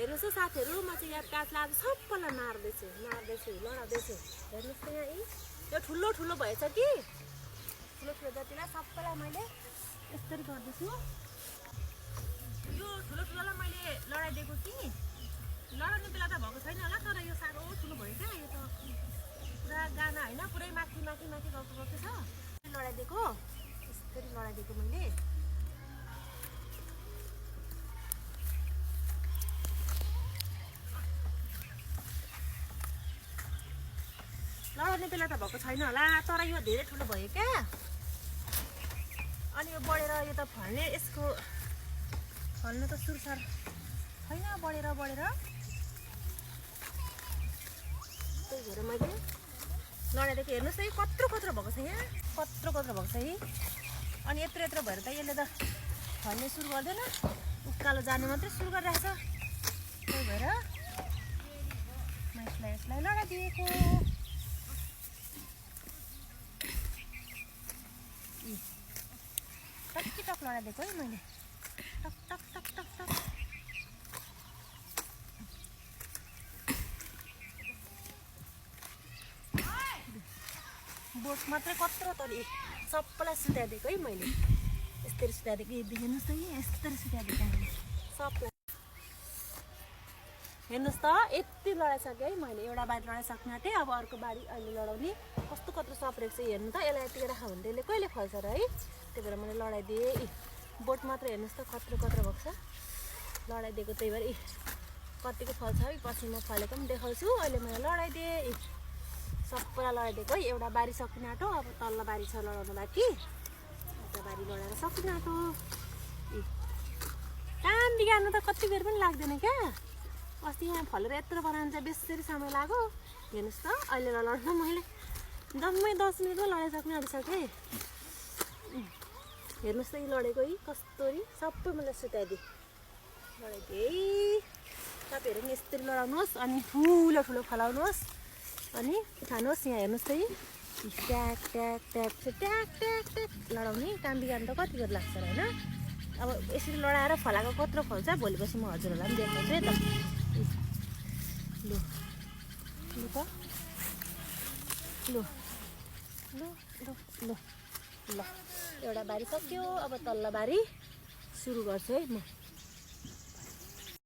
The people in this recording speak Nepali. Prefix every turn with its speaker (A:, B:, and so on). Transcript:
A: हेर्नुहोस् है साथीहरू, म चाहिँ यहाँ काठलाई आज सबैलाई मार्दैछु लडाउँदैछु। हेर्नुहोस् त यहाँ यो ठुलो ठुलो भएछ कि, ठुलो ठुलो जतिलाई सबैलाई मैले यसरी गर्दैछु। यो ठुलो ठुलोलाई मैले लडाइदिएको कि लडाउने बेला त भएको छैन होला, तर यो साह्रो ठुलो भयो क्या। यो त पुरा गाना होइन, पुरै माथि माथि माथि गएको छ। लडाइदिएको यसरी लडाइदिएको मैले। लडाउने बेला त भएको छैन होला, तर यो धेरै ठुलो भयो क्या। अनि यो बढेर यो त फल्ने, यसको फल्नु त सुरसार छैन, बढेर त्यही भएर मैले लडाइदिएको। हेर्नुहोस् है कत्रो कत्रो भएको छ यहाँ, कत्रो कत्रो भएको छ है। अनि यत्रो यत्रो भएर त यसले त फल्ने सुरु गर्दैन, उकालो जाने मात्रै सुरु गरिरहेछ। त्यही भएर यसलाई लडाइदिएको। टक लडाइदिएको है मैले, टक टक टक टक टक। बोट मात्रै कत्रो तरी सबैलाई सुताइदिएको है मैले, यस्तरी सुताइदिएको। हेर्नुहोस् त यस्तरी सुताइदिएको मैले सबलाई। हेर्नुहोस् त यति लडाइसकेँ है मैले, एउटा बारी लडाइसक्ने आँटेँ। अब अर्को बारी अहिले लडाउने। कस्तो कत्रो सप्रेको छ हेर्नु त, यसलाई यतिकै राख्यो भने त्यसले कहिले फल्छ र है। त्यही भएर मैले लडाइदिएँ। बोट मात्र हेर्नुहोस् त कत्रो कत्रो भएको छ, लडाइदिएको। त्यही भएर कतिको फल्छ है पछि म फलेको पनि देखाउँछु। अहिले मैले लडाइदिएँ, सबैलाई लडाइदिएको है। एउटा बारी सक्ने आँटो, अब तल्लो बारी छ लडाउनु बाँकी। एउटा बारी लडाएर सक्ने आँटो। काम बिगार्नु त कति बेर पनि लाग्दैन क्या। अस्ति यहाँ फलेर यत्रो बनाउनु चाहिँ बेसरी समय लाग्यो। हेर्नुहोस् त अहिले लडाउँदा मैले जम्मै 10 मिनटमा लडाइसक्ने आँटिसकेँ। हेर्नुहोस् त लडेको है कस्तोरी, सबै मैले सुताइदिएँ, लडाइदिएँ। तपाईँहरू पनि यस्तरी लडाउनुहोस्, अनि ठुलो ठुलो फलाउनुहोस्, अनि खानुहोस्। यहाँ हेर्नुहोस् त ट्याक ट्याक ट्याक ट्याक ट्याक ट्याक लडाउने। काम बिगार्नु त कति बेर लाग्छ र होइन। अब यसरी लडाएर फलाएको कत्रो फल्छ भोलिपछि म हजुरहरूलाई पनि देखाउँछु है त। लु लु त लु लु लु लु ल, एउटा बारी सक्यो। अब तल्लो बारी सुरु गर्छु है म।